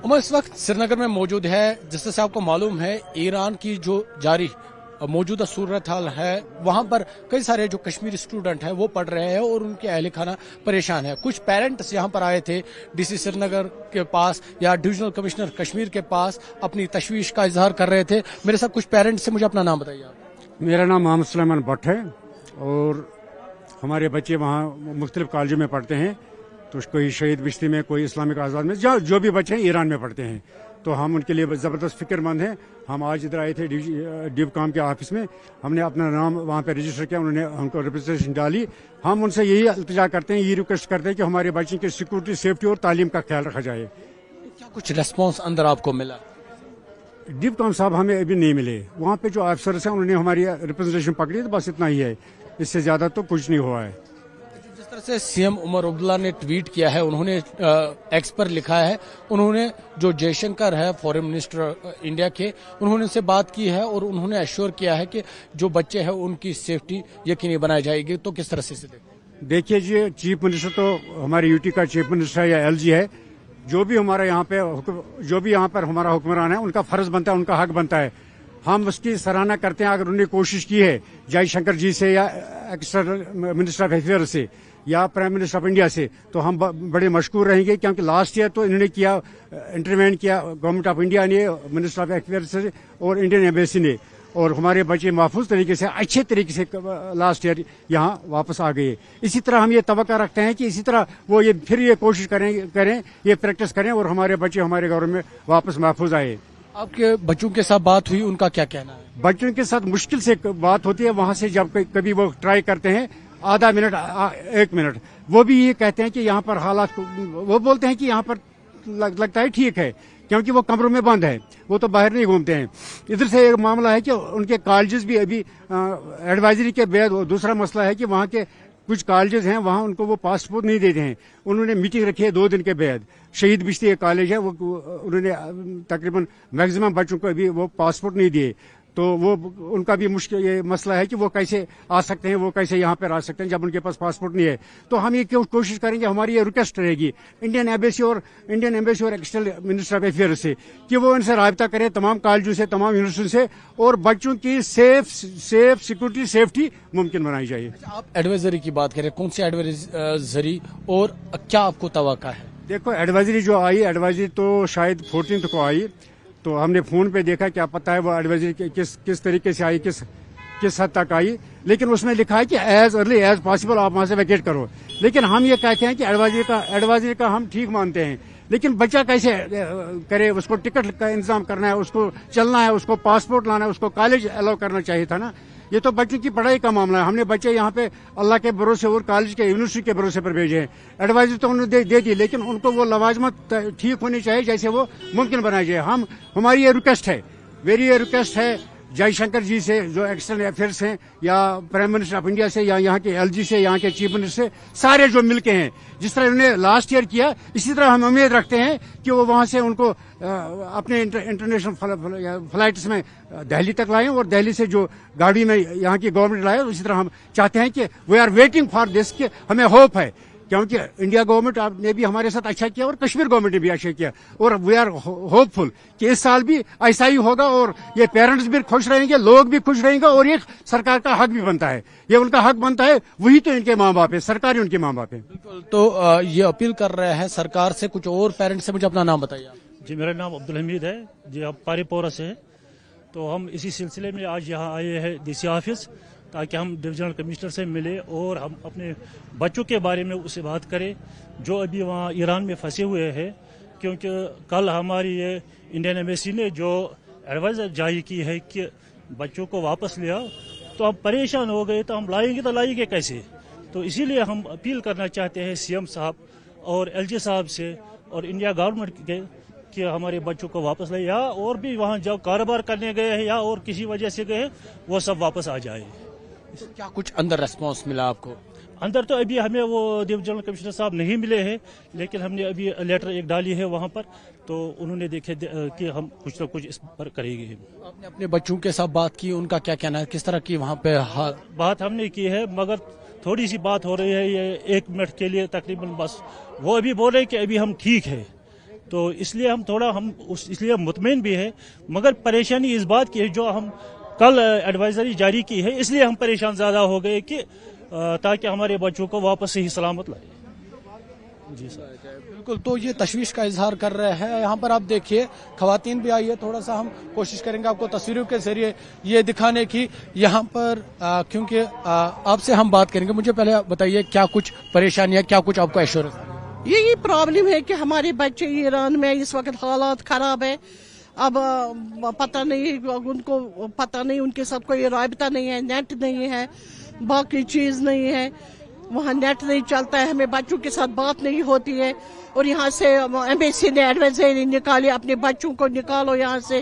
उमर इस वक्त श्रीनगर में मौजूद है। जिस से आपको मालूम है ईरान की जो जारी मौजूदा सूरत हाल है वहां पर कई सारे जो कश्मीरी स्टूडेंट हैं वो पढ़ रहे हैं और उनके अहल खाना परेशान है। कुछ पेरेंट्स यहां पर आए थे डीसी श्रीनगर के पास या डिविजनल कमिश्नर कश्मीर के पास अपनी तशवीश का इजहार कर रहे थे। मेरे साथ कुछ पेरेंट्स से, मुझे अपना नाम बताइए आप। मेरा नाम मोहम्मद सुलेमान भट्ट है और हमारे बच्चे वहाँ मुख्तलिफ कॉलेजों में पढ़ते हैं। तो कोई शहीद बिश्ती में, कोई इस्लामिक आज़ाद में, जो भी बच्चे हैं ईरान में पढ़ते हैं। तो हम उनके लिए ज़बरदस्त फिक्रमंद हैं। हम आज इधर आए थे डिवकॉम के ऑफिस में, हमने अपना नाम वहाँ पे रजिस्टर किया, उन्होंने हमको रिप्रेजेंटेशन डाली। हम उनसे यही इल्तिजा करते हैं, ये रिक्वेस्ट करते हैं कि हमारे बच्चों की सिक्योरिटी, सेफ्टी और तालीम का ख्याल रखा जाए। क्या कुछ रेस्पॉन्स अंदर आपको मिला? डिवकॉम साहब हमें अभी नहीं मिले। वहाँ पे जो ऑफिसर्स हैं उन्होंने हमारी रिप्रेजेंटेशन पकड़ी, तो बस इतना ही है, इससे ज़्यादा तो कुछ नहीं हुआ है। जिस तरह से सीएम उमर अब्दुल्ला ने ट्वीट किया है, उन्होंने एक्स पर लिखा है, उन्होंने जो जयशंकर है फॉरेन मिनिस्टर इंडिया के, उन्होंने उनसे बात की है और उन्होंने एश्योर किया है कि जो बच्चे हैं उनकी सेफ्टी यकीनी बनाई जाएगी। तो किस तरह से देखिए जी, चीफ मिनिस्टर तो हमारे यूटी का चीफ मिनिस्टर या एलजी है। जो भी हमारा यहाँ पे जो भी यहाँ पर हमारा हुक्मरान है, उनका फर्ज बनता है, उनका हक बनता है। हम उसकी सराहना करते हैं। अगर उन्होंने कोशिश की है जयशंकर जी से या एक्सटर्नल मिनिस्टर ऑफ अफेयर से या प्राइम मिनिस्टर ऑफ इंडिया से, तो हम बड़े मशकूर रहेंगे। क्योंकि लास्ट ईयर तो इन्होंने किया, इंटरवेन किया गवर्नमेंट ऑफ इंडिया ने, मिनिस्टर ऑफ अफेयर से और इंडियन एम्बेसी ने, और हमारे बच्चे महफूज तरीके से, अच्छे तरीके से लास्ट ईयर यहाँ वापस आ गए। इसी तरह हम ये तवक्का रखते हैं कि इसी तरह वो फिर ये कोशिश करें, ये प्रैक्टिस करें और हमारे बच्चे हमारे घरों में वापस महफूज आए। आपके बच्चों के साथ बात हुई, उनका क्या कहना है? बच्चों के साथ मुश्किल से बात होती है। वहां से जब कभी वो ट्राई करते हैं, आधा मिनट, 1 मिनट, वो भी ये कहते हैं कि यहाँ पर हालात, वो बोलते हैं कि यहाँ पर लगता है ठीक है, क्योंकि वो कमरों में बंद है, वो तो बाहर नहीं घूमते हैं। इधर से एक मामला है कि उनके कॉलेजेस भी अभी एडवाइजरी के बाद, दूसरा मसला है कि वहाँ के कुछ कॉलेजेस हैं, वहाँ उनको वो पासपोर्ट नहीं देते हैं। उन्होंने मीटिंग रखी है 2 दिन के बाद। शहीद बिश्ती एक कॉलेज है, वो उन्होंने तकरीबन मैक्सिमम बच्चों को अभी वो पासपोर्ट नहीं दिए। तो वो उनका भी मुश्किल ये मसला है कि वो कैसे आ सकते हैं, वो कैसे यहाँ पर आ सकते हैं जब उनके पास पासपोर्ट नहीं है। तो हम ये कोशिश करेंगे, हमारी ये रिक्वेस्ट रहेगी इंडियन एम्बेसी और एक्सटर्नल मिनिस्टर ऑफ अफेयर से कि वो इनसे राब्ता करें, तमाम कॉलेजों से, तमाम यूनिवर्सिटियों से, और बच्चों की सेफ सिक्योरिटी, सेफ्टी मुमकिन बनाई जाए। आप एडवाइजरी की बात करें, कौन सी एडवाइजरी और क्या आपको तवक्का है? देखो, एडवाइजरी जो आई, एडवाइजरी तो शायद 14 को आई। तो हमने फोन पे देखा, क्या पता है वो एडवाइजरी किस तरीके से आई, किस हद तक आई। लेकिन उसमें लिखा है कि एज अर्ली एज पॉसिबल आप वहां से वैकेट करो। लेकिन हम ये कहते हैं कि एडवाइजरी का हम ठीक मानते हैं, लेकिन बच्चा कैसे करे? उसको टिकट का इंतजाम करना है, उसको चलना है, उसको पासपोर्ट लाना है, उसको कॉलेज अलाउ करना चाहिए था ना। ये तो बच्चे की पढ़ाई का मामला है। हमने बच्चे यहाँ पे अल्लाह के भरोसे और कॉलेज के, यूनिवर्सिटी के भरोसे पर भेजे हैं। एडवाइजरी तो उन्होंने दे दी, लेकिन उनको वो लवाजमत ठीक होनी चाहिए जैसे वो मुमकिन बनाई जाए। हमारी ये रिक्वेस्ट है, मेरी ये रिक्वेस्ट है जयशंकर जी से, जो एक्सटर्नल अफेयर्स हैं, या प्राइम मिनिस्टर ऑफ इंडिया से, या यहाँ के एलजी से, यहाँ के चीफ मिनिस्टर से, सारे जो मिलके हैं, जिस तरह उन्होंने लास्ट ईयर किया, इसी तरह हम उम्मीद रखते हैं कि वो वहां से उनको अपने इंटरनेशनल फ्लाइट्स में दिल्ली तक लाएं, और दिल्ली से जो गाड़ी में यहाँ की गवर्नमेंट लाए। इसी तरह हम चाहते हैं कि we are waiting for this, कि हमें होप है, क्योंकि इंडिया गवर्नमेंट ने भी हमारे साथ अच्छा किया और कश्मीर गवर्नमेंट ने भी अच्छा किया, और वी आर होपफुल कि इस साल भी ऐसा ही होगा, और ये पेरेंट्स भी खुश रहेंगे, लोग भी खुश रहेंगे, और ये सरकार का हक भी बनता है, ये उनका हक बनता है, वही तो इनके माँ बाप है, सरकार ही उनके माँ बाप है। बिल्कुल। तो ये अपील कर रहे हैं सरकार से। कुछ और पेरेंट्स से, मुझे अपना नाम बताइए। जी, मेरा नाम अब्दुल हमीद है जी, आप पारीपोरा से है। तो हम इसी सिलसिले में आज यहाँ आए हैं डीसी ऑफिस, ताकि हम डिविजनल कमिश्नर से मिले और हम अपने बच्चों के बारे में उससे बात करें जो अभी वहाँ ईरान में फंसे हुए हैं। क्योंकि कल हमारी ये इंडियन एम्बेसी ने जो एडवाइजर जारी की है कि बच्चों को वापस ले आओ, तो हम परेशान हो गए। तो हम लाएंगे कैसे? तो इसीलिए हम अपील करना चाहते हैं सीएम साहब और एलजी साहब से और इंडिया गवर्नमेंट के कि हमारे बच्चों को वापस ले, या और भी वहाँ जो कारोबार करने गए हैं या और किसी वजह से गए, वो सब वापस आ जाए। तो क्या कुछ अंदर रेस्पॉन्स मिला आपको? अंदर तो अभी हमें वो डिविजनल कमिश्नर साहब नहीं मिले हैं, लेकिन हमने अभी लेटर एक डाली है वहाँ पर, तो उन्होंने देखे कि हम कुछ ना कुछ इस पर करेंगे। आपने अपने बच्चों के साथ बात की, उनका क्या कहना है, किस तरह की वहाँ पे बात हमने की है, मगर थोड़ी सी बात हो रही है, ये 1 मिनट के लिए तकरीबन बस। वो अभी बोल रहे कि अभी हम ठीक है, तो इसलिए اس لیے مطمئن بھی ہے، مگر پریشانی اس بات کی ہے جو ہم کل ایڈوائزری جاری کی ہے، اس لیے ہم پریشان زیادہ ہو گئے کہ تاکہ ہمارے بچوں کو واپس صحیح سلامت لائے. جی سر بالکل، تو یہ تشویش کا اظہار کر رہے ہیں. یہاں پر آپ دیکھیے خواتین بھی آئی ہے، تھوڑا سا ہم کوشش کریں گے آپ کو تصویروں کے ذریعے یہ دکھانے کی. یہاں پر کیونکہ آپ سے ہم بات کریں گے، مجھے پہلے بتائیے کیا کچھ پریشانیاں، کیا کچھ آپ کو ایشورنس؟ یہی پرابلم ہے کہ ہمارے بچے ایران میں اس وقت حالات خراب ہے. اب پتہ نہیں ان کو، پتہ نہیں ان کے ساتھ کوئی رابطہ نہیں ہے، نیٹ نہیں ہے، باقی چیز نہیں ہے، وہاں نیٹ نہیں چلتا ہے، ہمیں بچوں کے ساتھ بات نہیں ہوتی ہے. اور یہاں سے ایمبیسی نے ایڈوائزری نکالی، اپنے بچوں کو نکالو یہاں سے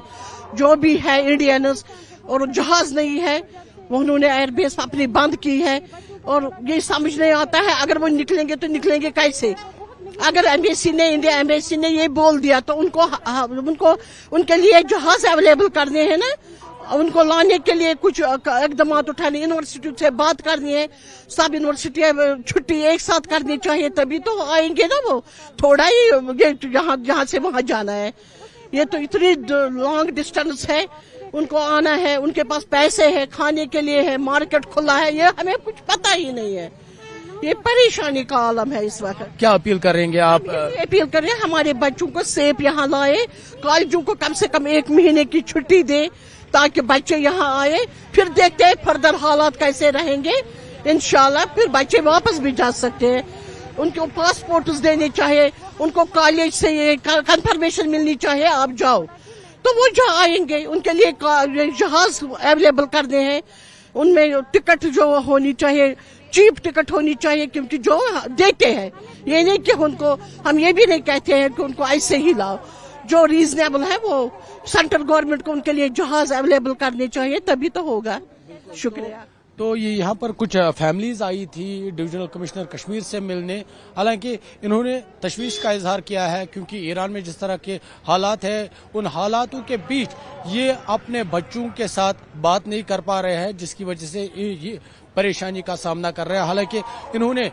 جو بھی ہے انڈینز. اور جہاز نہیں ہے، انہوں نے ایئر بیس اپنی بند کی ہے. اور یہ سمجھ نہیں آتا ہے اگر وہ نکلیں گے تو نکلیں گے کیسے؟ اگر ایمبیسی نے، انڈیا ایمبیسی نے یہ بول دیا تو ان کے لیے جہاز اویلیبل کرنے ہیں نا، ان کو لانے کے لیے کچھ اقدامات اٹھانے، یونیورسٹی سے بات کرنی ہے، سب یونیورسٹی چھٹی ایک ساتھ کرنی چاہیے تبھی تو آئیں گے نا. وہ تھوڑا ہی جہاں سے وہاں جانا ہے، یہ تو اتنی لانگ ڈسٹینس ہے، ان کو آنا ہے، ان کے پاس پیسے ہیں، کھانے کے لیے ہے، مارکیٹ کھلا ہے، یہ ہمیں کچھ پتہ ہی نہیں ہے. یہ پریشانی کا عالم ہے اس وقت. کیا اپیل کریں گے آپ؟ اپیل کریں ہمارے بچوں کو سیف یہاں لائے، کالجوں کو کم سے کم 1 مہینے کی چھٹی دے تاکہ بچے یہاں آئے. پھر دیکھتے ہیں فردر حالات کیسے رہیں گے. انشاءاللہ پھر بچے واپس بھی جا سکتے ہیں. ان کو پاسپورٹس دینے چاہیے، ان کو کالج سے یہ کنفرمیشن ملنی چاہیے آپ جاؤ تو وہ جا آئیں گے. ان کے لیے جہاز اویلیبل کرنے ہیں، ان میں ٹکٹ جو ہونی چاہیے، چیپ ٹکٹ ہونی چاہیے، کیونکہ جو دیتے ہیں یہ نہیں کہ ان کو، ہم یہ بھی نہیں کہتے ہیں کہ ان کو ایسے ہی لاؤ. جو ریزنیبل ہے وہ سینٹرل گورنمنٹ کو ان کے لیے جہاز اویلیبل کرنے چاہیے تبھی تو ہوگا. شکریہ. تو یہ یہاں پر کچھ فیملیز آئی تھی ڈویژنل کمشنر کشمیر سے ملنے، حالانکہ انہوں نے تشویش کا اظہار کیا ہے کیونکہ ایران میں جس طرح کے حالات ہیں ان حالاتوں کے بیچ یہ اپنے بچوں کے ساتھ بات نہیں کر پا رہے ہیں، جس کی وجہ سے یہ پریشانی کا سامنا کر رہے ہیں. حالانکہ انہوں نے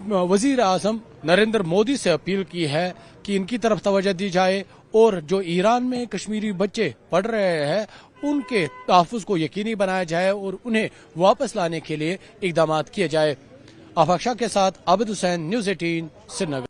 وزیر اعظم نریندر مودی سے اپیل کی ہے کہ ان کی طرف توجہ دی جائے اور جو ایران میں کشمیری بچے پڑھ رہے ہیں ان کے تحفظ کو یقینی بنایا جائے اور انہیں واپس لانے کے لیے اقدامات کیے جائے. آفاق شاہ کے ساتھ عابد حسین، نیوز 18 سری نگر.